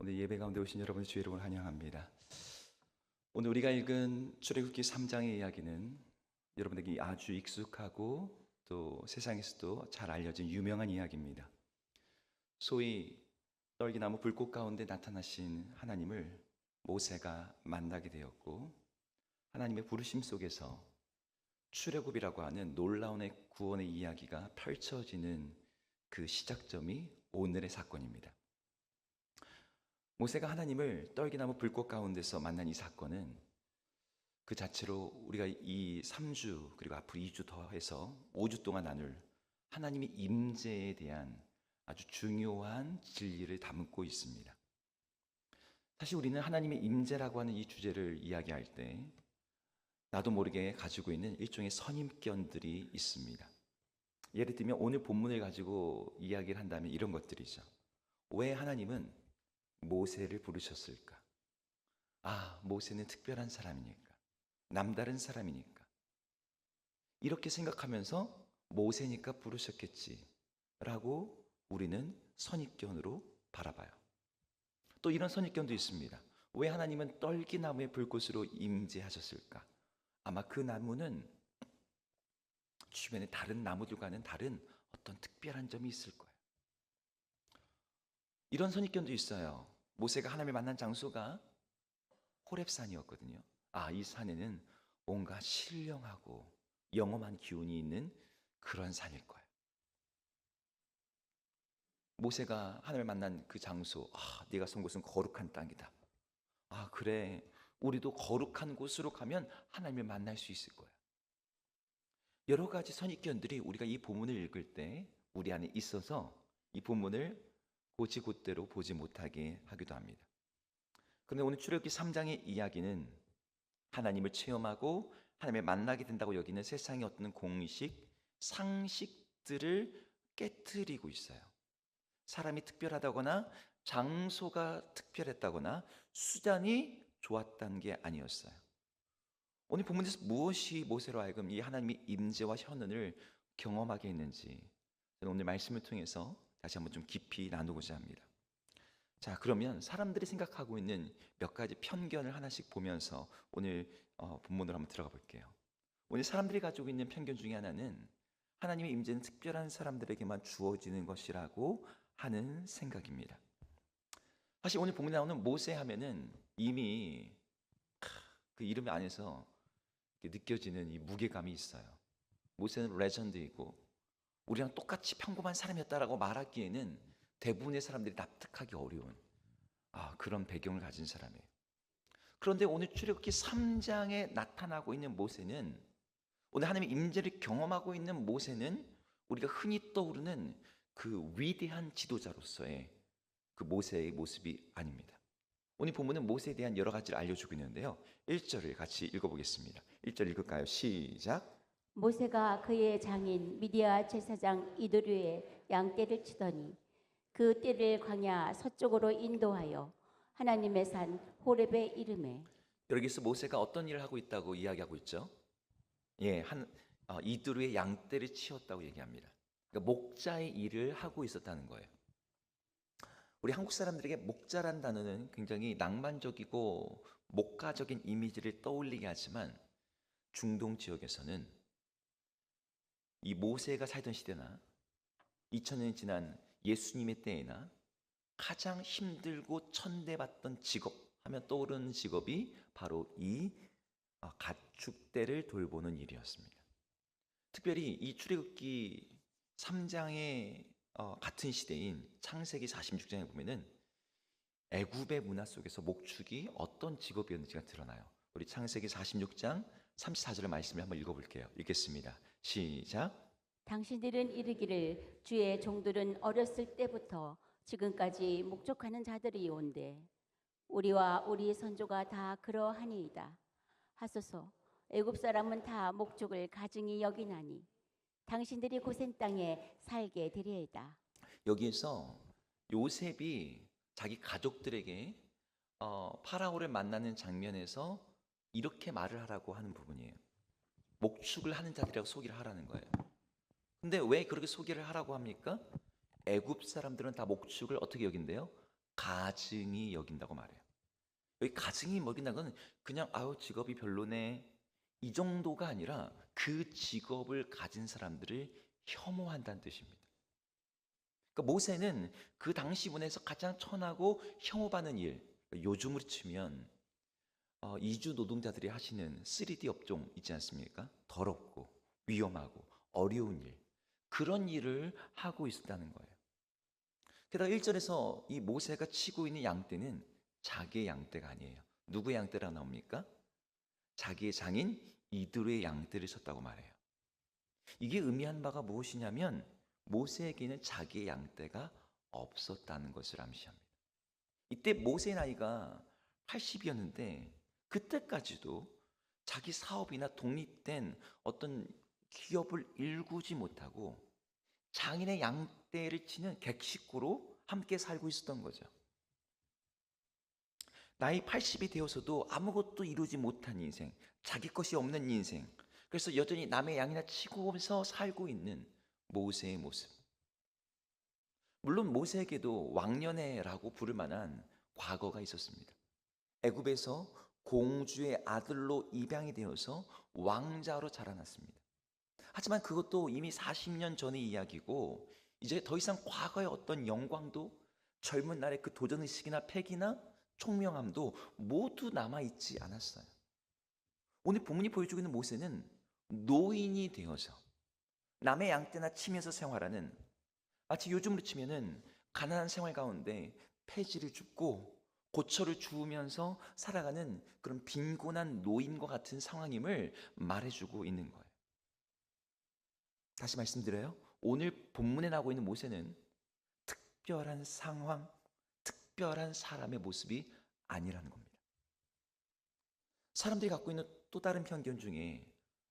오늘 예배 가운데 오신 여러분의 주의 이름을 환영합니다. 오늘 우리가 읽은 출애굽기 3장의 이야기는 여러분에게 아주 익숙하고 또 세상에서도 잘 알려진 유명한 이야기입니다. 소위 떨기나무 불꽃 가운데 나타나신 하나님을 모세가 만나게 되었고, 하나님의 부르심 속에서 출애굽이라고 하는 놀라운 구원의 이야기가 펼쳐지는 그 시작점이 오늘의 사건입니다. 모세가 하나님을 떨기나무 불꽃 가운데서 만난 이 사건은 그 자체로 우리가 이 3주 그리고 앞으로 2주 더해서 5주 동안 나눌 하나님의 임재에 대한 아주 중요한 진리를 담고 있습니다. 사실 우리는 하나님의 임재라고 하는 이 주제를 이야기할 때 나도 모르게 가지고 있는 일종의 선입견들이 있습니다. 예를 들면 오늘 본문을 가지고 이야기를 한다면 이런 것들이죠. 왜 하나님은 모세를 부르셨을까? 모세는 특별한 사람이니까, 남다른 사람이니까, 이렇게 생각하면서 모세니까 부르셨겠지 라고 우리는 선입견으로 바라봐요. 또 이런 선입견도 있습니다. 왜 하나님은 떨기나무의 불꽃으로 임재하셨을까? 아마 그 나무는 주변에 다른 나무들과는 다른 어떤 특별한 점이 있을 거예요. 이런 선입견도 있어요. 모세가 하나님을 만난 장소가 호렙산이었거든요. 이 산에는 뭔가 신령하고 영험한 기운이 있는 그런 산일 거예요. 모세가 하나님을 만난 그 장소, 네가 선 곳은 거룩한 땅이다. 그래, 우리도 거룩한 곳으로 가면 하나님을 만날 수 있을 거야. 여러 가지 선입견들이 우리가 이 본문을 읽을 때 우리 안에 있어서 이 본문을 곧이곧대로 보지 못하게 하기도 합니다. 그런데 오늘 출애굽기 3장의 이야기는 하나님을 체험하고 하나님을 만나게 된다고 여기는 세상의 어떤 공식, 상식들을 깨트리고 있어요. 사람이 특별하다거나 장소가 특별했다거나 수단이 좋았다는 게 아니었어요. 오늘 본문에서 무엇이 모세로 하여금 이 하나님의 임재와 현은을 경험하게 했는지 저는 오늘 말씀을 통해서 다시 한번 좀 깊이 나누고자 합니다. 자, 그러면 사람들이 생각하고 있는 몇 가지 편견을 하나씩 보면서 오늘 본문으로 한번 들어가 볼게요. 오늘 사람들이 가지고 있는 편견 중에 하나는 하나님의 임재는 특별한 사람들에게만 주어지는 것이라고 하는 생각입니다. 사실 오늘 본문에 나오는 모세 하면은 이미 그 이름 안에서 느껴지는 이 무게감이 있어요. 모세는 레전드이고 우리랑 똑같이 평범한 사람이었다라고 말하기에는 대부분의 사람들이 납득하기 어려운 그런 배경을 가진 사람이에요. 그런데 오늘 출애굽기 3장에 나타나고 있는 모세는, 오늘 하나님의 임재를 경험하고 있는 모세는 우리가 흔히 떠오르는 그 위대한 지도자로서의 그 모세의 모습이 아닙니다. 오늘 본문은 모세에 대한 여러 가지를 알려주고 있는데요. 1절을 같이 읽어보겠습니다. 1절 읽을까요? 시작. 모세가 그의 장인 미디아 제사장 이드류의 양떼를 치더니 그 떼를 광야 서쪽으로 인도하여 하나님의 산 호렙에 이르매. 여기서 모세가 어떤 일을 하고 있다고 이야기하고 있죠? 이드루의 양떼를 치었다고 얘기합니다. 그러니까 목자의 일을 하고 있었다는 거예요. 우리 한국 사람들에게 목자란 단어는 굉장히 낭만적이고 목가적인 이미지를 떠올리게 하지만 중동 지역에서는 이 모세가 살던 시대나 2000년이 지난 예수님의 때에나 가장 힘들고 천대받던 직업 하면 떠오르는 직업이 바로 이 가축대를 돌보는 일이었습니다. 특별히 이 출애굽기 3장의 같은 시대인 창세기 46장에 보면은 애굽의 문화 속에서 목축이 어떤 직업이었는지가 드러나요. 우리 창세기 46장 34절의 말씀을 한번 읽어볼게요. 읽겠습니다. 시작. 당신들은 이르기를 주의 종들은 어렸을 때부터 지금까지 목족하는 자들이 온대 우리와 우리 선조가 다 그러하니이다 하소서. 애굽 사람은 다 목족을 가증히 여기나니 당신들이 고센 땅에 살게 되리이다. 여기에서 요셉이 자기 가족들에게 파라오를 만나는 장면에서 이렇게 말을 하라고 하는 부분이에요. 목축을 하는 자들이라고 소개를 하라는 거예요. 근데 왜 그렇게 소개를 하라고 합니까? 애굽 사람들은 다 목축을 어떻게 여긴대요? 가증히 여긴다고 말해요. 여기 가증히 여긴다는 건 그냥 아유 직업이 별로네 이 정도가 아니라 그 직업을 가진 사람들을 혐오한다는 뜻입니다. 그러니까 모세는 그 당시 문화에서 가장 천하고 혐오받는 일, 요즘으로 치면 이주 노동자들이 하시는 3D 업종 있지 않습니까? 더럽고 위험하고 어려운 일, 그런 일을 하고 있었다는 거예요. 게다가 1절에서 이 모세가 치고 있는 양떼는 자기의 양떼가 아니에요. 누구의 양떼라 나옵니까? 자기의 장인 이드로의 양떼를 쳤다고 말해요. 이게 의미하는 바가 무엇이냐면 모세에게는 자기의 양떼가 없었다는 것을 암시합니다. 이때 모세의 나이가 80이었는데 그때까지도 자기 사업이나 독립된 어떤 기업을 일구지 못하고 장인의 양떼를 치는 객식구로 함께 살고 있었던 거죠. 나이 80이 되어서도 아무것도 이루지 못한 인생, 자기 것이 없는 인생, 그래서 여전히 남의 양이나 치고서 살고 있는 모세의 모습. 물론 모세에게도 왕년애라고 부를 만한 과거가 있었습니다. 애굽에서 공주의 아들로 입양이 되어서 왕자로 자라났습니다. 하지만 그것도 이미 40년 전의 이야기고 이제 더 이상 과거의 어떤 영광도 젊은 날의 그 도전의식이나 패기나 총명함도 모두 남아있지 않았어요. 오늘 본문이 보여주고 있는 모세는 노인이 되어서 남의 양떼나 치면서 생활하는, 마치 요즘으로 치면은 가난한 생활 가운데 폐지를 줍고 고초를 주우면서 살아가는 그런 빈곤한 노인과 같은 상황임을 말해주고 있는 거예요. 다시 말씀드려요. 오늘 본문에 나오고 있는 모세는 특별한 상황, 특별한 사람의 모습이 아니라는 겁니다. 사람들이 갖고 있는 또 다른 편견 중에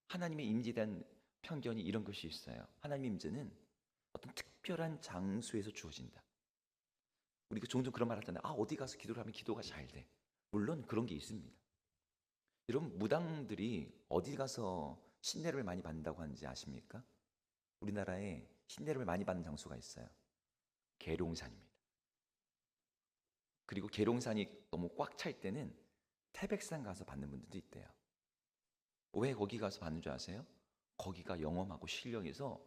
하나님의 임재에 대한 편견이 이런 것이 있어요. 하나님의 임재는 어떤 특별한 장소에서 주어진다. 우리가 종종 그런 말 하잖아요. 어디 가서 기도를 하면 기도가 잘 돼. 물론 그런 게 있습니다. 여러분, 무당들이 어디 가서 신뢰를 많이 받는다고 하는지 아십니까? 우리나라에 신뢰를 많이 받는 장소가 있어요. 계룡산입니다. 그리고 계룡산이 너무 꽉 찰 때는 태백산 가서 받는 분들도 있대요. 왜 거기 가서 받는 줄 아세요? 거기가 영험하고 신령해서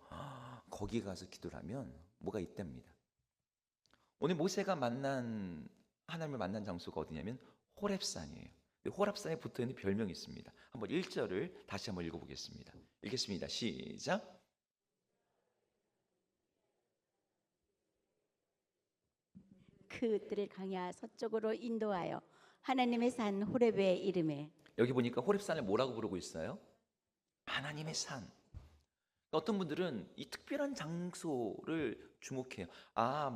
거기 가서 기도를 하면 뭐가 있답니다. 오늘 모세가 하나님을 만난 장소가 어디냐면 호렙산이에요. 호렙산에 붙어있는 별명이 있습니다. 한번 1절을 다시 한번 읽어보겠습니다. 읽겠습니다. 시작. 그들을 강야 서쪽으로 인도하여 하나님의 산 호렙에 이르매. 여기 보니까 호렙산을 뭐라고 부르고 있어요? 하나님의 산. 어떤 분들은 이 특별한 장소를 주목해요.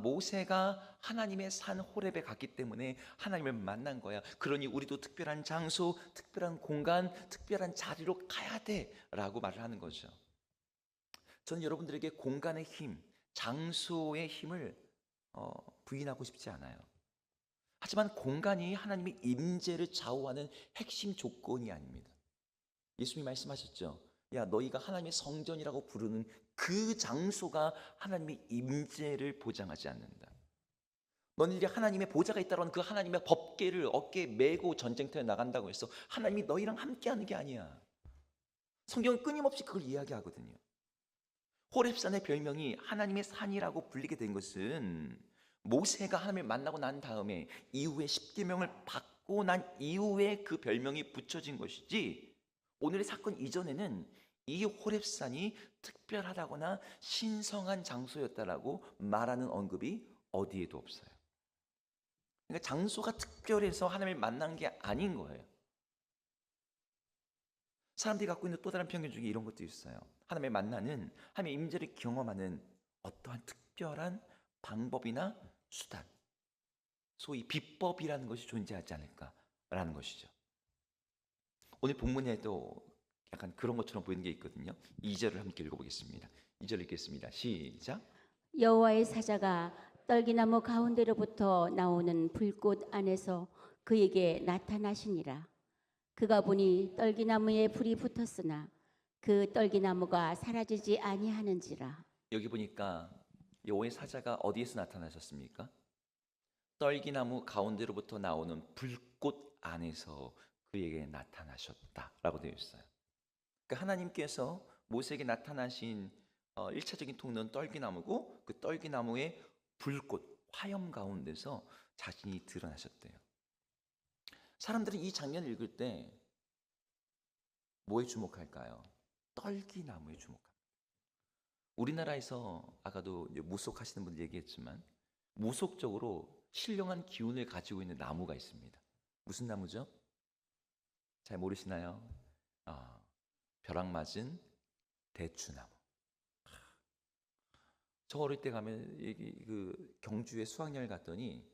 모세가 하나님의 산 호렙에 갔기 때문에 하나님을 만난 거야. 그러니 우리도 특별한 장소, 특별한 공간, 특별한 자리로 가야 돼 라고 말을 하는 거죠. 저는 여러분들에게 공간의 힘, 장소의 힘을 부인하고 싶지 않아요. 하지만 공간이 하나님의 임재를 좌우하는 핵심 조건이 아닙니다. 예수님이 말씀하셨죠. 야, 너희가 하나님의 성전이라고 부르는 그 장소가 하나님의 임재를 보장하지 않는다. 너희들이 하나님의 보좌가 있다는 그 하나님의 법궤를 어깨에 메고 전쟁터에 나간다고 해서 하나님이 너희랑 함께하는 게 아니야. 성경은 끊임없이 그걸 이야기하거든요. 호렙산의 별명이 하나님의 산이라고 불리게 된 것은 모세가 하나님을 만나고 난 다음에 이후에 십계명을 받고 난 이후에 그 별명이 붙여진 것이지, 오늘의 사건 이전에는 이 호렙산이 특별하다거나 신성한 장소였다라고 말하는 언급이 어디에도 없어요. 그러니까 장소가 특별해서 하나님을 만난 게 아닌 거예요. 사람들이 갖고 있는 또 다른 편견 중에 이런 것도 있어요. 하나님을 만나는, 하나님의 임재를 경험하는 어떠한 특별한 방법이나 수단, 소위 비법이라는 것이 존재하지 않을까라는 것이죠. 오늘 본문에도 약간 그런 것처럼 보이는 게 있거든요. 2절을 함께 읽어보겠습니다. 2절 읽겠습니다. 시작. 여호와의 사자가 떨기나무 가운데로부터 나오는 불꽃 안에서 그에게 나타나시니라. 그가 보니 떨기나무에 불이 붙었으나 그 떨기나무가 사라지지 아니하는지라. 여기 보니까 여호와의 사자가 어디에서 나타나셨습니까? 떨기나무 가운데로부터 나오는 불꽃 안에서 그에게 나타나셨다라고 되어 있어요. 그러니까 하나님께서 모세에게 나타나신 1차적인 통로는 떨기나무고 그 떨기나무의 불꽃, 화염 가운데서 자신이 드러나셨대요. 사람들은 이 장면을 읽을 때 뭐에 주목할까요? 떨기나무에 주목합니다. 우리나라에서 아까도 이제 무속하시는 분들 얘기했지만 무속적으로 신령한 기운을 가지고 있는 나무가 있습니다. 무슨 나무죠? 잘 모르시나요? 벼락 맞은 대추나무. 저 어릴 때 가면 그 경주에 수학여행 갔더니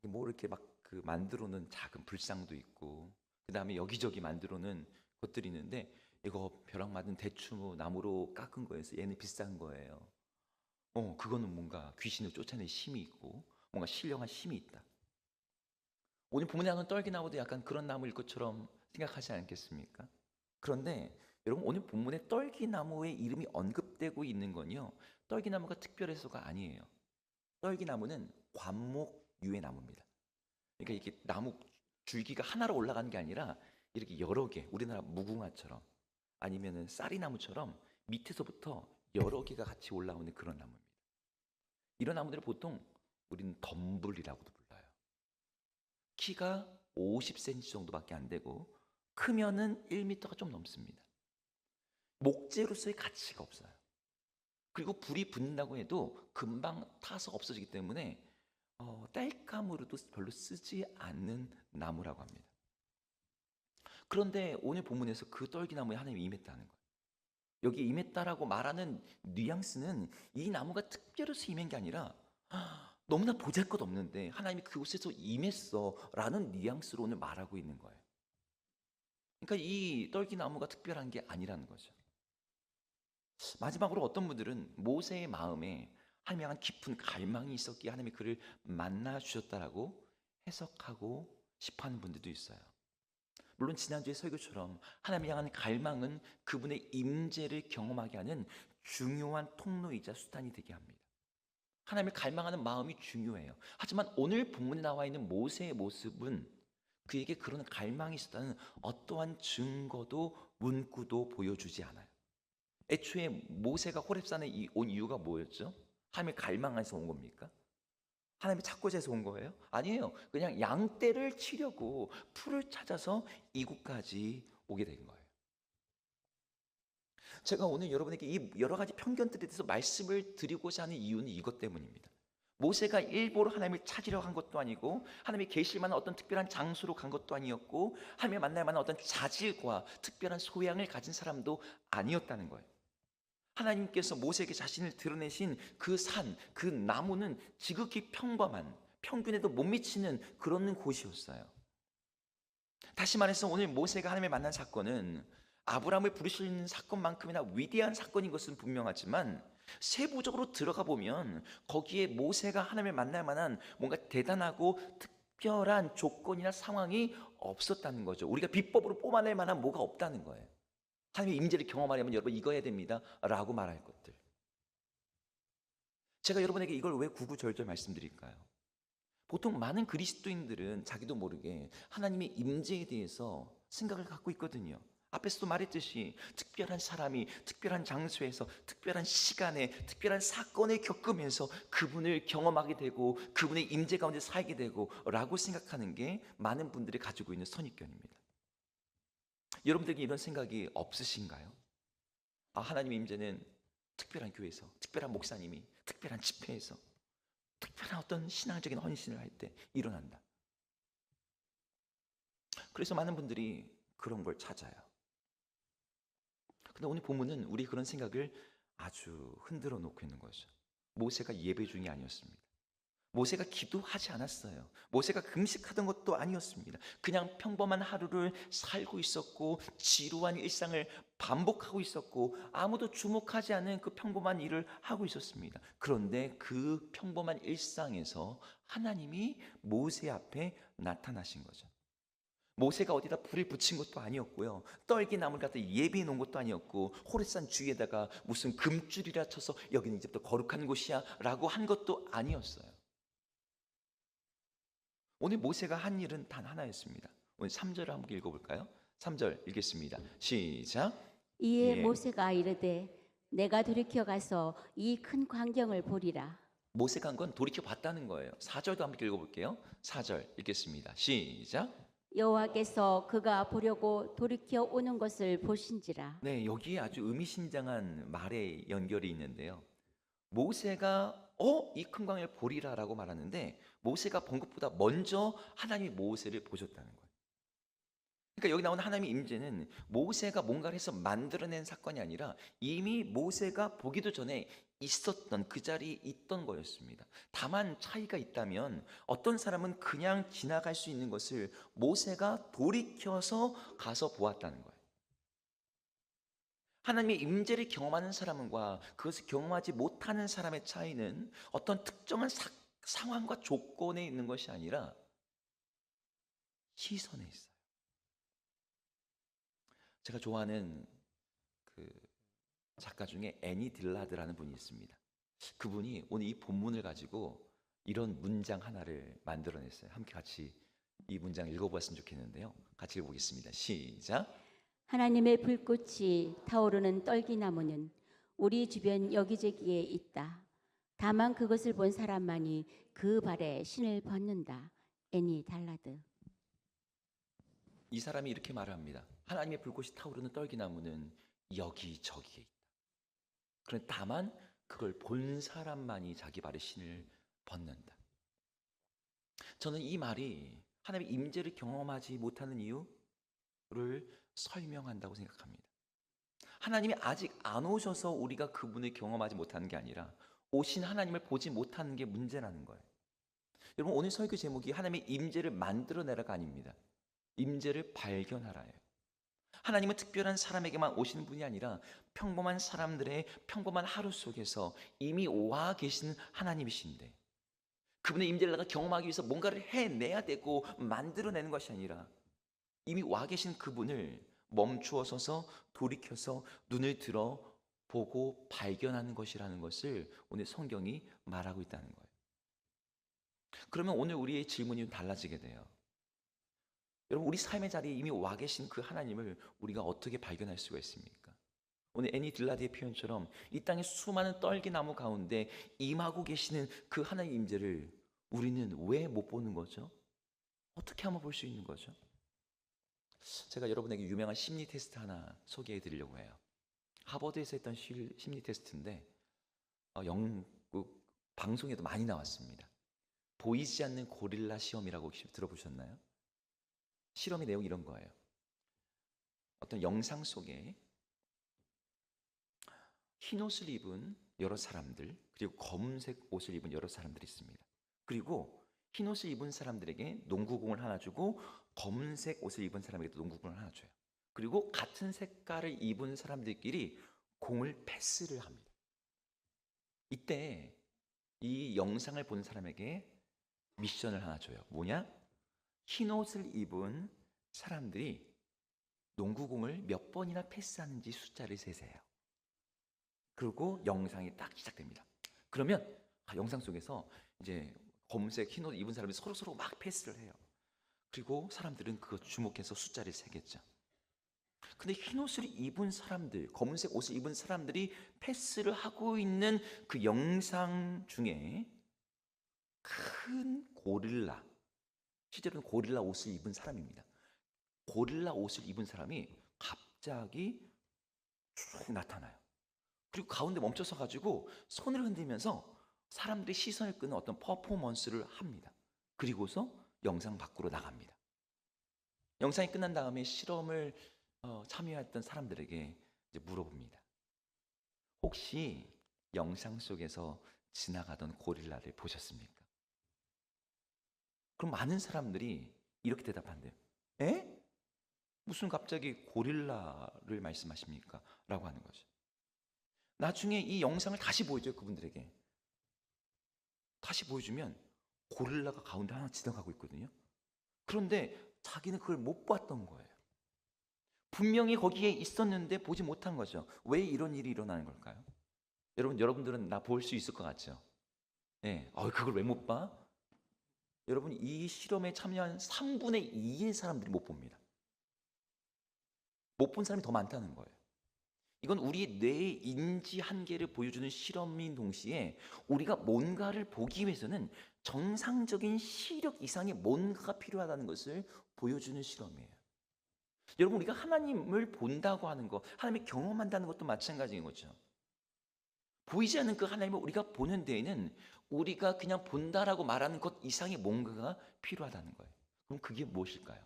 뭐 이렇게 막 그 만들어 놓은 작은 불상도 있고 그 다음에 여기저기 만들어 놓은 것들이 있는데 이거 벼락 맞은 대추 나무로 깎은 거여서 얘는 비싼 거예요. 그거는 뭔가 귀신을 쫓아낼 힘이 있고 뭔가 신령한 힘이 있다. 오늘 본문에 나오는 떨기나무도 약간 그런 나무일 것처럼 생각하지 않겠습니까? 그런데 여러분 오늘 본문에 떨기나무의 이름이 언급되고 있는 건요. 떨기나무가 특별해서가 아니에요. 떨기나무는 관목류의 나무입니다. 그러니까 이게 나무 줄기가 하나로 올라가는 게 아니라 이렇게 여러 개, 우리나라 무궁화처럼 아니면은 쌀이나무처럼 밑에서부터 여러 개가 같이 올라오는 그런 나무입니다. 이런 나무들을 보통 우리는 덤불이라고도 불러요. 키가 50cm 정도밖에 안 되고 크면은 1m가 좀 넘습니다. 목재로서의 가치가 없어요. 그리고 불이 붙는다고 해도 금방 타서 없어지기 때문에 땔감으로도 별로 쓰지 않는 나무라고 합니다. 그런데 오늘 본문에서 그 떨기나무에 하나님이 임했다는 거예요. 여기 임했다라고 말하는 뉘앙스는 이 나무가 특별해서 임한 게 아니라 너무나 보잘것없는데 하나님이 그곳에서 임했어라는 뉘앙스로 오늘 말하고 있는 거예요. 그러니까 이 떨기나무가 특별한 게 아니라는 거죠. 마지막으로 어떤 분들은 모세의 마음에 하나님에 대한 깊은 갈망이 있었기에 하나님이 그를 만나 주셨다라고 해석하고 싶어하는 분들도 있어요. 물론 지난주의 설교처럼 하나님을 향한 갈망은 그분의 임재를 경험하게 하는 중요한 통로이자 수단이 되게 합니다. 하나님을 갈망하는 마음이 중요해요. 하지만 오늘 본문에 나와 있는 모세의 모습은 그에게 그런 갈망이 있었다는 어떠한 증거도 문구도 보여주지 않아요. 애초에 모세가 호렙산에 온 이유가 뭐였죠? 하나님을 갈망해서 온 겁니까? 하나님을 찾고자 해서 온 거예요? 아니에요. 그냥 양떼를 치려고 풀을 찾아서 이곳까지 오게 된 거예요. 제가 오늘 여러분에게 이 여러 가지 편견들에 대해서 말씀을 드리고자 하는 이유는 이것 때문입니다. 모세가 일부러 하나님을 찾으려 한 것도 아니고 하나님이 계실 만한 어떤 특별한 장소로 간 것도 아니었고 하나님을 만날 만한 어떤 자질과 특별한 소양을 가진 사람도 아니었다는 거예요. 하나님께서 모세에게 자신을 드러내신 그 산, 그 나무는 지극히 평범한, 평균에도 못 미치는 그런 곳이었어요. 다시 말해서 오늘 모세가 하나님을 만난 사건은 아브라함을 부르시는 사건만큼이나 위대한 사건인 것은 분명하지만 세부적으로 들어가 보면 거기에 모세가 하나님을 만날 만한 뭔가 대단하고 특별한 조건이나 상황이 없었다는 거죠. 우리가 비법으로 뽑아낼 만한 뭐가 없다는 거예요. 하나님의 임재를 경험하려면 여러분 이거 해야 됩니다 라고 말할 것들. 제가 여러분에게 이걸 왜 구구절절 말씀드릴까요? 보통 많은 그리스도인들은 자기도 모르게 하나님의 임재에 대해서 생각을 갖고 있거든요. 앞에서도 말했듯이 특별한 사람이 특별한 장소에서 특별한 시간에 특별한 사건을 겪으면서 그분을 경험하게 되고 그분의 임재 가운데 살게 되고 라고 생각하는 게 많은 분들이 가지고 있는 선입견입니다. 여러분들에게 이런 생각이 없으신가요? 하나님의 임재는 특별한 교회에서, 특별한 목사님이, 특별한 집회에서, 특별한 어떤 신앙적인 헌신을 할 때 일어난다. 그래서 많은 분들이 그런 걸 찾아요. 근데 오늘 본문은 우리 그런 생각을 아주 흔들어 놓고 있는 거죠. 모세가 예배 중이 아니었습니다. 모세가 기도하지 않았어요. 모세가 금식하던 것도 아니었습니다. 그냥 평범한 하루를 살고 있었고 지루한 일상을 반복하고 있었고 아무도 주목하지 않은 그 평범한 일을 하고 있었습니다. 그런데 그 평범한 일상에서 하나님이 모세 앞에 나타나신 거죠. 모세가 어디다 불을 붙인 것도 아니었고요. 떨기나무를 갖다 예비해 놓은 것도 아니었고 호렙산 주위에다가 무슨 금줄이라 쳐서 여기는 이제부터 거룩한 곳이야 라고 한 것도 아니었어요. 오늘 모세가 한 일은 단 하나였습니다. 오늘 3절을 한번 읽어볼까요? 3절 읽겠습니다. 시작. 이에 예. 모세가 이르되 내가 돌이켜 가서 이 큰 광경을 보리라. 모세가 한 건 돌이켜 봤다는 거예요. 4절도 한번 읽어볼게요. 4절 읽겠습니다. 시작. 여호와께서 그가 보려고 돌이켜 오는 것을 보신지라. 네, 여기에 아주 의미심장한 말의 연결이 있는데요. 모세가 이 큰 광야를 보리라라고 말하는데 모세가 본 것보다 먼저 하나님이 모세를 보셨다는 거예요. 그러니까 여기 나오는 하나님의 임재는 모세가 뭔가를 해서 만들어낸 사건이 아니라 이미 모세가 보기도 전에 있었던 그 자리에 있던 거였습니다. 다만 차이가 있다면 어떤 사람은 그냥 지나갈 수 있는 것을 모세가 돌이켜서 가서 보았다는 거예요. 하나님의 임재를 경험하는 사람과 그것을 경험하지 못하는 사람의 차이는 어떤 특정한 상황과 조건에 있는 것이 아니라 시선에 있어요. 제가 좋아하는 그 작가 중에 애니 딜라드라는 분이 있습니다. 그분이 오늘 이 본문을 가지고 이런 문장 하나를 만들어냈어요. 함께 같이 이 문장 읽어보았으면 좋겠는데요. 같이 읽어보겠습니다. 시작. 하나님의 불꽃이 타오르는 떨기나무는 우리 주변 여기저기에 있다. 다만 그것을 본 사람만이 그 발에 신을 벗는다. 애니 달라드. 이 사람이 이렇게 말합니다. 하나님의 불꽃이 타오르는 떨기나무는 여기저기에 있다. 그런데 다만 그걸 본 사람만이 자기 발에 신을 벗는다. 저는 이 말이 하나님의 임재를 경험하지 못하는 이유를 설명한다고 생각합니다. 하나님이 아직 안 오셔서 우리가 그분을 경험하지 못하는 게 아니라 오신 하나님을 보지 못하는 게 문제라는 거예요. 여러분, 오늘 설교 제목이 하나님의 임재를 만들어내라가 아닙니다. 임재를 발견하라예요. 하나님은 특별한 사람에게만 오시는 분이 아니라 평범한 사람들의 평범한 하루 속에서 이미 와 계신 하나님이신데 그분의 임재를 내가 경험하기 위해서 뭔가를 해내야 되고 만들어내는 것이 아니라 이미 와 계신 그분을 멈추어 서서 돌이켜서 눈을 들어 보고 발견하는 것이라는 것을 오늘 성경이 말하고 있다는 거예요. 그러면 오늘 우리의 질문이 달라지게 돼요. 여러분, 우리 삶의 자리에 이미 와 계신 그 하나님을 우리가 어떻게 발견할 수가 있습니까? 오늘 애니 딜라드의 표현처럼 이 땅의 수많은 떨기나무 가운데 임하고 계시는 그 하나님 임재를 우리는 왜 못 보는 거죠? 어떻게 하면 볼 수 있는 거죠? 제가 여러분에게 유명한 심리 테스트 하나 소개해 드리려고 해요. 하버드에서 했던 심리 테스트인데 영국 방송에도 많이 나왔습니다. 보이지 않는 고릴라 시험이라고 혹시 들어보셨나요? 실험의 내용이 이런 거예요. 어떤 영상 속에 흰 옷을 입은 여러 사람들, 그리고 검은색 옷을 입은 여러 사람들이 있습니다. 그리고 흰 옷을 입은 사람들에게 농구공을 하나 주고 검은색 옷을 입은 사람에게도 농구공을 하나 줘요. 그리고 같은 색깔을 입은 사람들끼리 공을 패스를 합니다. 이때 이 영상을 본 사람에게 미션을 하나 줘요. 뭐냐? 흰 옷을 입은 사람들이 농구공을 몇 번이나 패스하는지 숫자를 세세요. 그리고 영상이 딱 시작됩니다. 그러면 영상 속에서 이제 검은색 흰 옷 입은 사람이 서로 막 패스를 해요. 그리고 사람들은 그거 주목해서 숫자를 세겠죠. 근데 흰 옷을 입은 사람들, 검은색 옷을 입은 사람들이 패스를 하고 있는 그 영상 중에 큰 고릴라, 실제로는 고릴라 옷을 입은 사람입니다. 고릴라 옷을 입은 사람이 갑자기 쭉 나타나요. 그리고 가운데 멈춰서 가지고 손을 흔들면서 사람들의 시선을 끄는 어떤 퍼포먼스를 합니다. 그리고서 영상 밖으로 나갑니다. 영상이 끝난 다음에 실험을 참여했던 사람들에게 이제 물어봅니다. 혹시 영상 속에서 지나가던 고릴라를 보셨습니까? 그럼 많은 사람들이 이렇게 대답한대요. 에? 무슨 갑자기 고릴라를 말씀하십니까? 라고 하는 거죠. 나중에 이 영상을 다시 보여줘요, 그분들에게. 다시 보여주면 고릴라가 가운데 하나 지나가고 있거든요. 그런데 자기는 그걸 못 봤던 거예요. 분명히 거기에 있었는데 보지 못한 거죠. 왜 이런 일이 일어나는 걸까요? 여러분들은 나 볼 수 있을 것 같죠? 네. 그걸 왜 못 봐? 여러분, 이 실험에 참여한 3분의 2의 사람들이 못 봅니다. 못 본 사람이 더 많다는 거예요. 이건 우리 뇌의 인지 한계를 보여주는 실험인 동시에 우리가 뭔가를 보기 위해서는 정상적인 시력 이상의 뭔가가 필요하다는 것을 보여주는 실험이에요. 여러분, 우리가 하나님을 본다고 하는 것, 하나님을 경험한다는 것도 마찬가지인 거죠. 보이지 않는 그 하나님을 우리가 보는 데에는 우리가 그냥 본다라고 말하는 것 이상의 뭔가가 필요하다는 거예요. 그럼 그게 무엇일까요?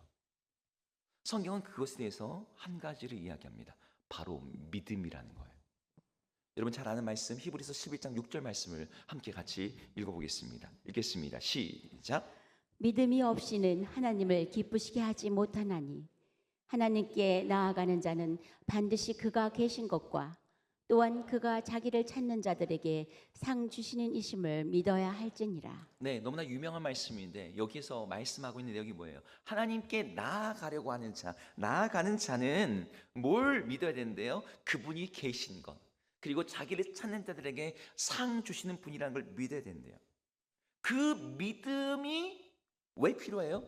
성경은 그것에 대해서 한 가지를 이야기합니다. 바로 믿음이라는 거예요. 여러분 잘 아는 말씀 히브리서 11장 6절 말씀을 함께 같이 읽어보겠습니다. 읽겠습니다. 시작. 믿음이 없이는 하나님을 기쁘시게 하지 못하나니 하나님께 나아가는 자는 반드시 그가 계신 것과 또한 그가 자기를 찾는 자들에게 상 주시는 이심을 믿어야 할지니라. 네, 너무나 유명한 말씀인데 여기에서 말씀하고 있는 내용이 뭐예요? 하나님께 나아가려고 하는 자, 나아가는 자는 뭘 믿어야 되는데요? 그분이 계신 것, 그리고 자기를 찾는 자들에게 상 주시는 분이라는 걸 믿어야 된대요. 그 믿음이 왜 필요해요?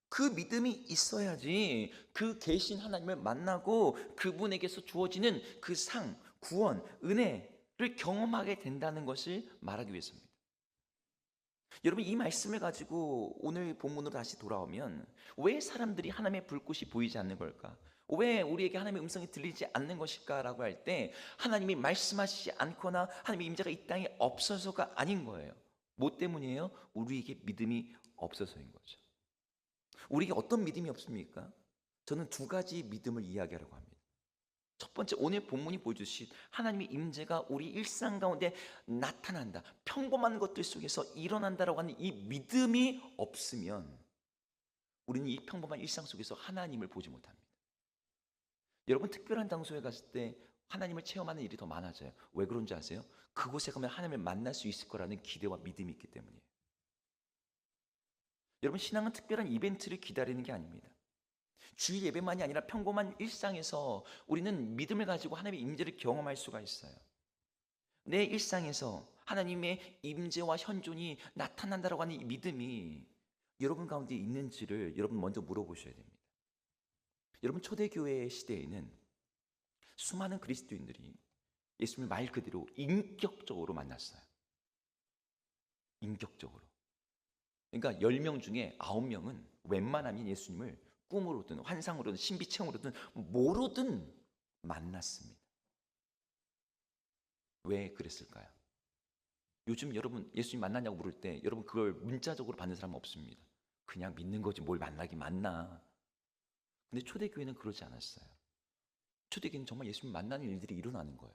그 믿음이 있어야지 그 계신 하나님을 만나고 그분에게서 주어지는 그 상, 구원, 은혜를 경험하게 된다는 것을 말하기 위해서입니다. 여러분, 이 말씀을 가지고 오늘 본문으로 다시 돌아오면 왜 사람들이 하나님의 불꽃이 보이지 않는 걸까? 왜 우리에게 하나님의 음성이 들리지 않는 것일까라고 할 때 하나님이 말씀하시지 않거나 하나님의 임재가 이 땅에 없어서가 아닌 거예요. 뭐 때문이에요? 우리에게 믿음이 없어서인 거죠. 우리에게 어떤 믿음이 없습니까? 저는 두 가지 믿음을 이야기하려고 합니다. 첫 번째, 오늘 본문이 보여주신 하나님의 임재가 우리 일상 가운데 나타난다, 평범한 것들 속에서 일어난다라고 하는 이 믿음이 없으면 우리는 이 평범한 일상 속에서 하나님을 보지 못합니다. 여러분, 특별한 장소에 갔을 때 하나님을 체험하는 일이 더 많아져요. 왜 그런지 아세요? 그곳에 가면 하나님을 만날 수 있을 거라는 기대와 믿음이 있기 때문이에요. 여러분, 신앙은 특별한 이벤트를 기다리는 게 아닙니다. 주일 예배만이 아니라 평범한 일상에서 우리는 믿음을 가지고 하나님의 임재를 경험할 수가 있어요. 내 일상에서 하나님의 임재와 현존이 나타난다라고 하는 이 믿음이 여러분 가운데 있는지를 여러분 먼저 물어보셔야 됩니다. 여러분, 초대교회 시대에는 수많은 그리스도인들이 예수님을 말 그대로 인격적으로 만났어요. 인격적으로. 그러니까 10명 중에 9명은 웬만하면 예수님을 꿈으로든 환상으로든 신비체험으로든 뭐로든 만났습니다. 왜 그랬을까요? 요즘 여러분 예수님 만나냐고 물을 때 여러분 그걸 문자적으로 받는 사람은 없습니다. 그냥 믿는 거지 뭘 만나긴 만나. 근데 초대교회는 그러지 않았어요. 초대교회는 정말 예수님 만나는 일들이 일어나는 거예요.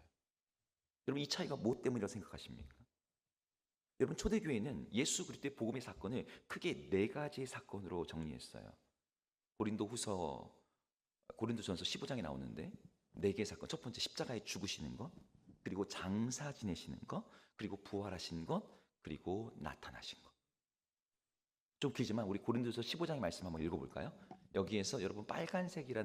여러분, 이 차이가 뭐 때문이라고 생각하십니까? 여러분, 초대교회는 예수 그리스도의 복음의 사건을 크게 네 가지의 사건으로 정리했어요. 고린도전서 15장에 나오는데 네 개의 사건. 첫 번째, 십자가에 죽으시는 것, 그리고 장사 지내시는 것, 그리고 부활하신 것, 그리고 나타나신 것. 좀 길지만 우리 고린도서 15장의 말씀 한번 읽어볼까요? 여기에서 여러분 빨간색으로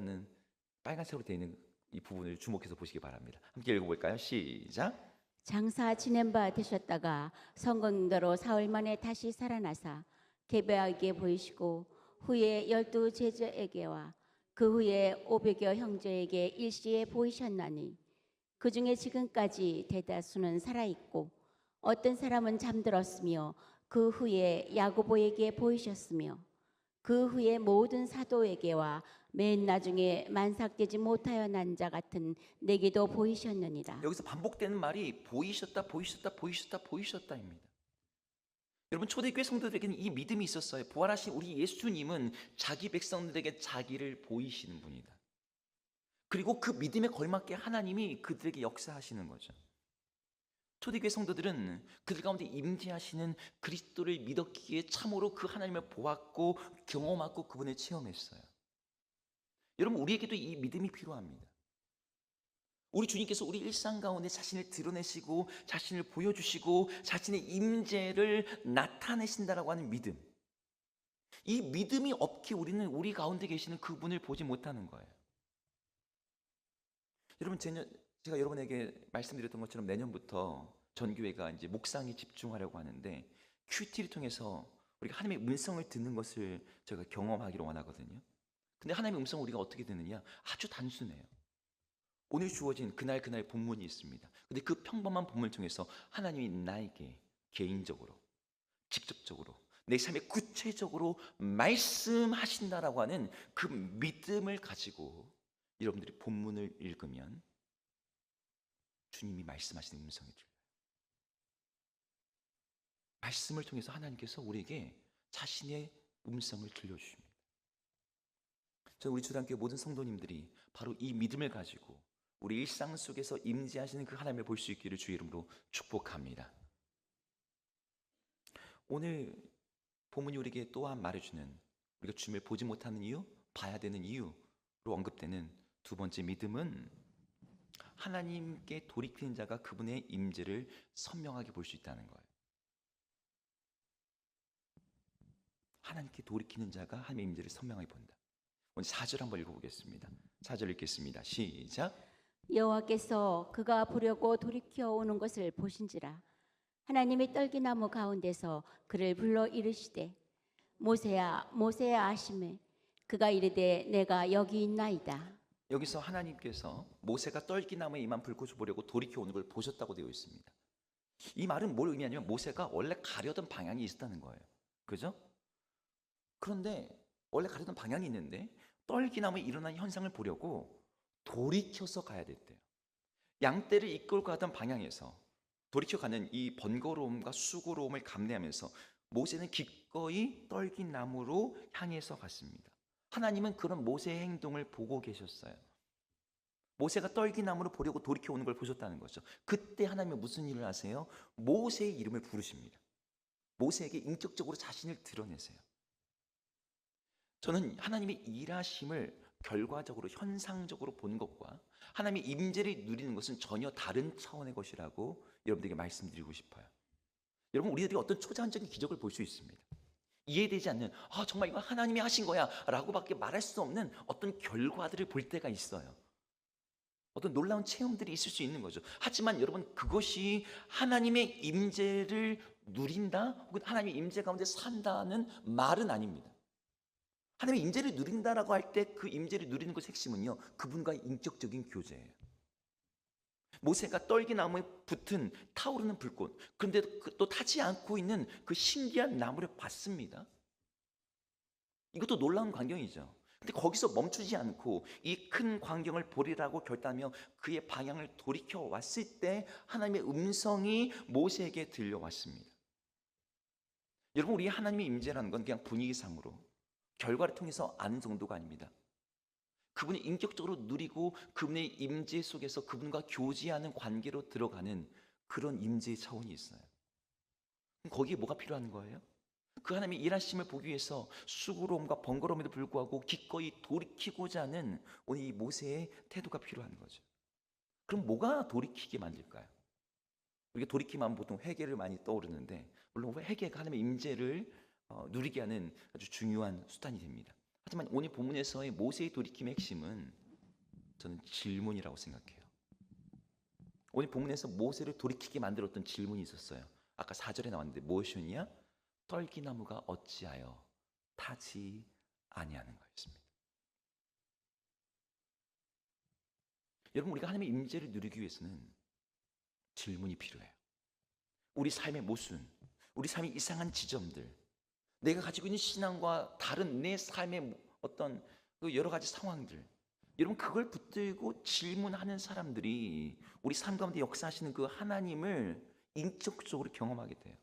되어 있는 이 부분을 주목해서 보시기 바랍니다. 함께 읽어볼까요? 시작. 장사 지낸 바 되셨다가 성공대로 사흘 만에 다시 살아나사 게바에게 보이시고 후에 12 제자에게와 그 후에 500여 형제에게 일시에 보이셨나니 그 중에 지금까지 대다수는 살아있고 어떤 사람은 잠들었으며 그 후에 야고보에게 보이셨으며 그 후에 모든 사도에게와 맨 나중에 만삭되지 못하여 난 자 같은 내게도 보이셨느니라. 여기서 반복되는 말이 보이셨다, 보이셨다, 보이셨다, 보이셨다입니다. 여러분, 초대교회 성도들에게는 이 믿음이 있었어요. 부활하신 우리 예수님은 자기 백성들에게 자기를 보이시는 분이다. 그리고 그 믿음에 걸맞게 하나님이 그들에게 역사하시는 거죠. 초대교회 성도들은 그들 가운데 임재하시는 그리스도를 믿었기에 참으로 그 하나님을 보았고 경험하고 그분을 체험했어요. 여러분, 우리에게도 이 믿음이 필요합니다. 우리 주님께서 우리 일상 가운데 자신을 드러내시고 자신을 보여주시고 자신의 임재를 나타내신다라고 하는 믿음. 이 믿음이 없기 우리는 우리 가운데 계시는 그분을 보지 못하는 거예요. 여러분, 제가 여러분에게 말씀드렸던 것처럼 내년부터 전교회가 이제 묵상에 집중하려고 하는데 큐티를 통해서 우리가 하나님의 음성을 듣는 것을 제가 경험하기를 원하거든요. 근데 하나님의 음성을 우리가 어떻게 듣느냐? 아주 단순해요. 오늘 주어진 그날 본문이 있습니다. 근데 그 평범한 본문을 통해서 하나님이 나에게 개인적으로, 직접적으로, 내 삶에 구체적으로 말씀하신다라고 하는 그 믿음을 가지고 여러분들이 본문을 읽으면 주님이 말씀하시는 음성이 들려요. 말씀을 통해서 하나님께서 우리에게 자신의 음성을 들려주십니다. 저는 우리 주단교회 모든 성도님들이 바로 이 믿음을 가지고 우리 일상 속에서 임재하시는 그 하나님을 볼 수 있기를 주의 이름으로 축복합니다. 오늘 본문이 우리에게 또한 말해주는 우리가 주님을 보지 못하는 이유, 봐야 되는 이유로 언급되는 두 번째 믿음은 하나님께 돌이키는 자가 그분의 임재를 선명하게 볼 수 있다는 거예요. 하나님께 돌이키는 자가 하나님의 임재를 선명하게 본다. 오늘 4절 한번 읽어보겠습니다. 4절 읽겠습니다. 시작. 여호와께서 그가 보려고 돌이켜 오는 것을 보신지라 하나님이 떨기나무 가운데서 그를 불러 이르시되 모세야 모세야 하시매 그가 이르되 내가 여기 있나이다. 여기서 하나님께서 모세가 떨기나무에 임한 불꽃을 보려고 돌이켜 오는 걸 보셨다고 되어 있습니다. 이 말은 뭘 의미하냐면 모세가 원래 가려던 방향이 있었다는 거예요. 그죠? 그런데 원래 가려던 방향이 있는데 떨기나무에 일어난 현상을 보려고 돌이켜서 가야 됐대요. 양떼를 이끌고 가던 방향에서 돌이켜 가는 이 번거로움과 수고로움을 감내하면서 모세는 기꺼이 떨기나무로 향해서 갔습니다. 하나님은 그런 모세의 행동을 보고 계셨어요. 모세가 떨기나무로 보려고 돌이켜 오는 걸 보셨다는 거죠. 그때 하나님은 무슨 일을 하세요? 모세의 이름을 부르십니다. 모세에게 인격적으로 자신을 드러내세요. 저는 하나님의 일하심을 결과적으로 현상적으로 본 것과 하나님의 임재를 누리는 것은 전혀 다른 차원의 것이라고 여러분들에게 말씀드리고 싶어요. 여러분 우리들이 어떤 초자연적인 기적을 볼 수 있습니다. 이해되지 않는 정말 이거 하나님이 하신 거야 라고 밖에 말할 수 없는 어떤 결과들을 볼 때가 있어요. 어떤 놀라운 체험들이 있을 수 있는 거죠. 하지만 여러분 그것이 하나님의 임재를 누린다 혹은 하나님의 임재 가운데 산다는 말은 아닙니다. 하나님의 임재를 누린다라고 할 때 그 임재를 누리는 것의 핵심은요, 그분과의 인격적인 교제예요. 모세가 떨기나무에 붙은 타오르는 불꽃, 그런데 또 타지 않고 있는 그 신기한 나무를 봤습니다. 이것도 놀라운 광경이죠. 근데 거기서 멈추지 않고 이 큰 광경을 보리라고 결단하며 그의 방향을 돌이켜 왔을 때 하나님의 음성이 모세에게 들려왔습니다. 여러분 우리 하나님의 임재라는 건 그냥 분위기상으로 결과를 통해서 아는 정도가 아닙니다. 그분이 인격적으로 누리고 그분의 임재 속에서 그분과 교제하는 관계로 들어가는 그런 임재의 차원이 있어요. 거기에 뭐가 필요한 거예요? 그 하나님의 일하심을 보기 위해서 수고로움과 번거로움에도 불구하고 기꺼이 돌이키고자 하는 오늘 이 모세의 태도가 필요한 거죠. 그럼 뭐가 돌이키게 만들까요? 우리가 돌이키면 보통 회개를 많이 떠오르는데 물론 회개가 하나님의 임재를 누리게 하는 아주 중요한 수단이 됩니다. 하지만 오늘 본문에서의 모세의 돌이킴의 핵심은 저는 질문이라고 생각해요. 오늘 본문에서 모세를 돌이키게 만들었던 질문이 있었어요. 아까 4절에 나왔는데 무엇이었냐? 떨기나무가 어찌하여 타지 아니하는 거였습니다. 여러분 우리가 하나님의 임재를 누리기 위해서는 질문이 필요해요. 우리 삶의 모순, 우리 삶의 이상한 지점들, 내가 가지고 있는 신앙과 다른 내 삶의 어떤 여러 가지 상황들, 여러분 그걸 붙들고 질문하는 사람들이 우리 삶 가운데 역사하시는 그 하나님을 인격적으로 경험하게 돼요.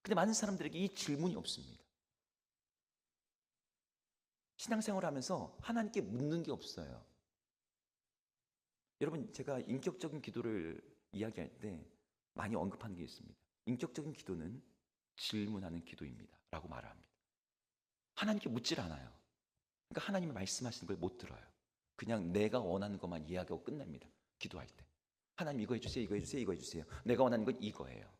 근데 많은 사람들에게 이 질문이 없습니다. 신앙생활을 하면서 하나님께 묻는 게 없어요. 여러분 제가 인격적인 기도를 이야기할 때 많이 언급하는 게 있습니다. 인격적인 기도는 질문하는 기도입니다 라고 말을 합니다. 하나님께 묻질 않아요. 그러니까 하나님이 말씀하시는 걸 못 들어요. 그냥 내가 원하는 것만 이야기하고 끝냅니다. 기도할 때 하나님 이거 해주세요, 이거 해주세요, 이거 해주세요. 내가 원하는 건 이거예요.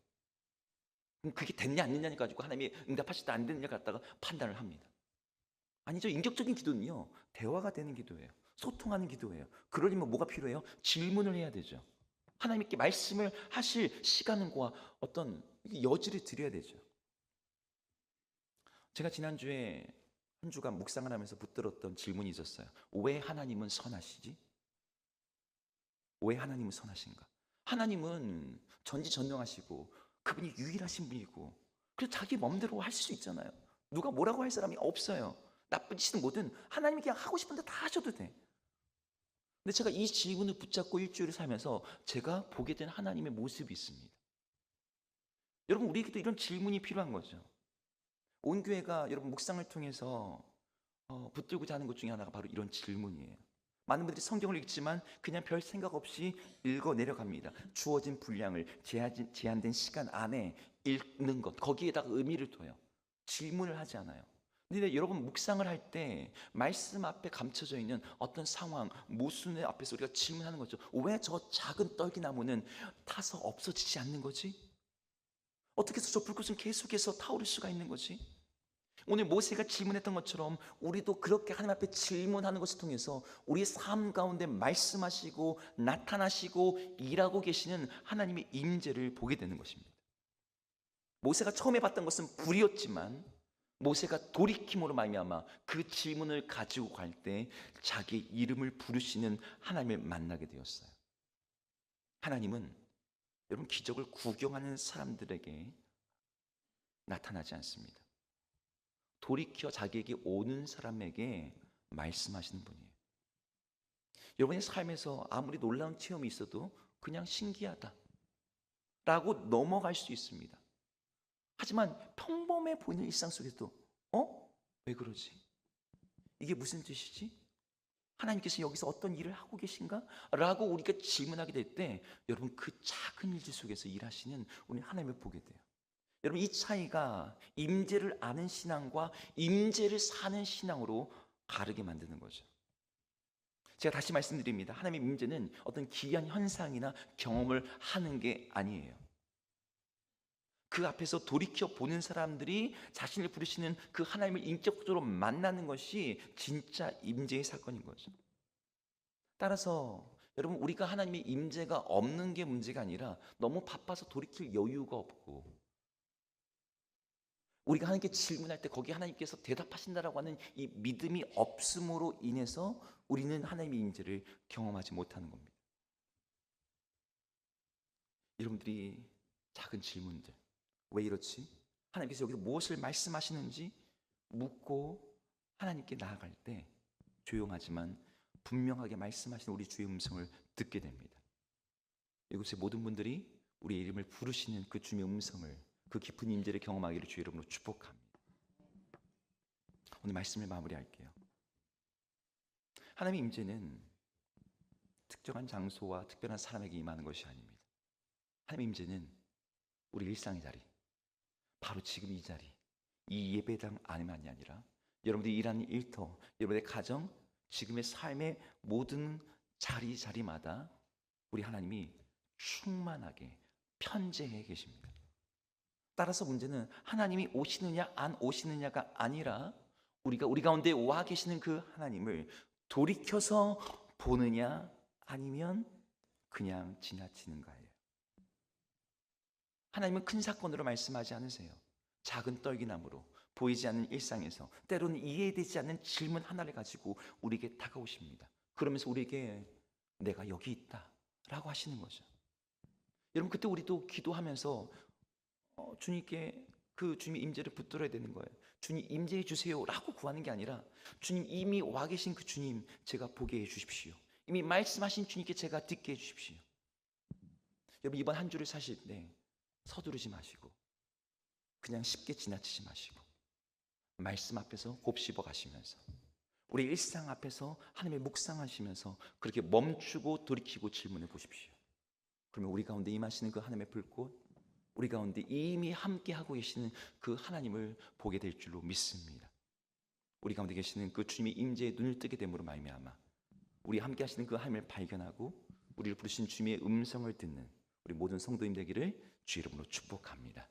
그럼 그게 됐냐 안 됐냐 가지고 하나님이 응답하시다 안 됐냐 갖다가 판단을 합니다. 아니죠. 인격적인 기도는요 대화가 되는 기도예요. 소통하는 기도예요. 그러려면 뭐가 필요해요? 질문을 해야 되죠. 하나님께 말씀을 하실 시간과 어떤 여지를 드려야 되죠. 제가 지난주에 한 주간 묵상을 하면서 붙들었던 질문이 있었어요. 왜 하나님은 선하시지? 왜 하나님은 선하신가? 하나님은 전지전능하시고 그분이 유일하신 분이고 그래서 자기 맘대로 할 수 있잖아요. 누가 뭐라고 할 사람이 없어요. 나쁜 짓은 뭐든 하나님이 그냥 하고 싶은 데 다 하셔도 돼. 근데 제가 이 질문을 붙잡고 일주일을 살면서 제가 보게 된 하나님의 모습이 있습니다. 여러분, 우리에게도 이런 질문이 필요한 거죠. 온 교회가 여러분 묵상을 통해서 붙들고자 하는 것 중에 하나가 바로 이런 질문이에요. 많은 분들이 성경을 읽지만 그냥 별 생각 없이 읽어 내려갑니다. 주어진 분량을 제한된 시간 안에 읽는 것, 거기에다가 의미를 둬요. 질문을 하지 않아요. 근데 여러분 묵상을 할 때 말씀 앞에 감춰져 있는 어떤 상황, 모순의 앞에서 우리가 질문하는 거죠. 왜 저 작은 떨기나무는 타서 없어지지 않는 거지? 어떻게 해서 저 불꽃은 계속해서 타오를 수가 있는 거지? 오늘 모세가 질문했던 것처럼 우리도 그렇게 하나님 앞에 질문하는 것을 통해서 우리의 삶 가운데 말씀하시고 나타나시고 일하고 계시는 하나님의 임재를 보게 되는 것입니다. 모세가 처음에 봤던 것은 불이었지만 모세가 돌이킴으로 말미암아 그 질문을 가지고 갈 때 자기의 이름을 부르시는 하나님을 만나게 되었어요. 하나님은 여러분 기적을 구경하는 사람들에게 나타나지 않습니다. 돌이켜 자기에게 오는 사람에게 말씀하시는 분이에요. 여러분의 삶에서 아무리 놀라운 체험이 있어도 그냥 신기하다 라고 넘어갈 수 있습니다. 하지만 평범해 보이는 일상 속에서도 왜 그러지? 이게 무슨 뜻이지? 하나님께서 여기서 어떤 일을 하고 계신가? 라고 우리가 질문하게 될 때 여러분 그 작은 일들 속에서 일하시는 우리 하나님을 보게 돼요. 여러분 이 차이가 임재를 아는 신앙과 임재를 사는 신앙으로 가르게 만드는 거죠. 제가 다시 말씀드립니다. 하나님의 임재는 어떤 기이한 현상이나 경험을 하는 게 아니에요. 그 앞에서 돌이켜 보는 사람들이 자신을 부르시는 그 하나님을 인격적으로 만나는 것이 진짜 임재의 사건인 거죠. 따라서 여러분 우리가 하나님의 임재가 없는 게 문제가 아니라 너무 바빠서 돌이킬 여유가 없고 우리가 하나님께 질문할 때 거기에 하나님께서 대답하신다라고 하는 이 믿음이 없음으로 인해서 우리는 하나님의 임재를 경험하지 못하는 겁니다. 여러분들이 작은 질문들 왜 이렇지? 하나님께서 여기서 무엇을 말씀하시는지 묻고 하나님께 나아갈 때 조용하지만 분명하게 말씀하시는 우리 주의 음성을 듣게 됩니다. 이곳의 모든 분들이 우리의 이름을 부르시는 그 주의 음성을 그 깊은 임재를 경험하기를 주의 이름으로 축복합니다. 오늘 말씀을 마무리할게요. 하나님의 임재는 특정한 장소와 특별한 사람에게 임하는 것이 아닙니다. 하나님의 임재는 우리 일상의 자리, 바로 지금 이 자리, 이 예배당 안에만이 아니라 여러분들이 일하는 일터, 여러분의 가정, 지금의 삶의 모든 자리마다 우리 하나님이 충만하게 편재해 계십니다. 따라서 문제는 하나님이 오시느냐 안 오시느냐가 아니라 우리가 우리 가운데 와 계시는 그 하나님을 돌이켜서 보느냐 아니면 그냥 지나치는가예요. 하나님은 큰 사건으로 말씀하지 않으세요. 작은 떨기나무로 보이지 않는 일상에서 때로는 이해되지 않는 질문 하나를 가지고 우리에게 다가오십니다. 그러면서 우리에게 내가 여기 있다 라고 하시는 거죠. 여러분 그때 우리도 기도하면서 주님께 그 주님의 임재를 붙들어야 되는 거예요. 주님 임재해 주세요 라고 구하는 게 아니라 주님 이미 와 계신 그 주님 제가 보게 해 주십시오. 이미 말씀하신 주님께 제가 듣게 해 주십시오. 여러분 이번 한 주를 사실 때 서두르지 마시고 그냥 쉽게 지나치지 마시고 말씀 앞에서 곱씹어 가시면서 우리 일상 앞에서 하나님의 묵상하시면서 그렇게 멈추고 돌이키고 질문해 보십시오. 그러면 우리 가운데 임하시는 그 하나님의 불꽃, 우리 가운데 이미 함께 하고 계시는 그 하나님을 보게 될 줄로 믿습니다. 우리 가운데 계시는 그 주님의 임재에 눈을 뜨게 됨으로 말미암아 우리 함께 하시는 그 하나님을 발견하고 우리를 부르신 주님의 음성을 듣는 우리 모든 성도님 되기를 주 이름으로 축복합니다.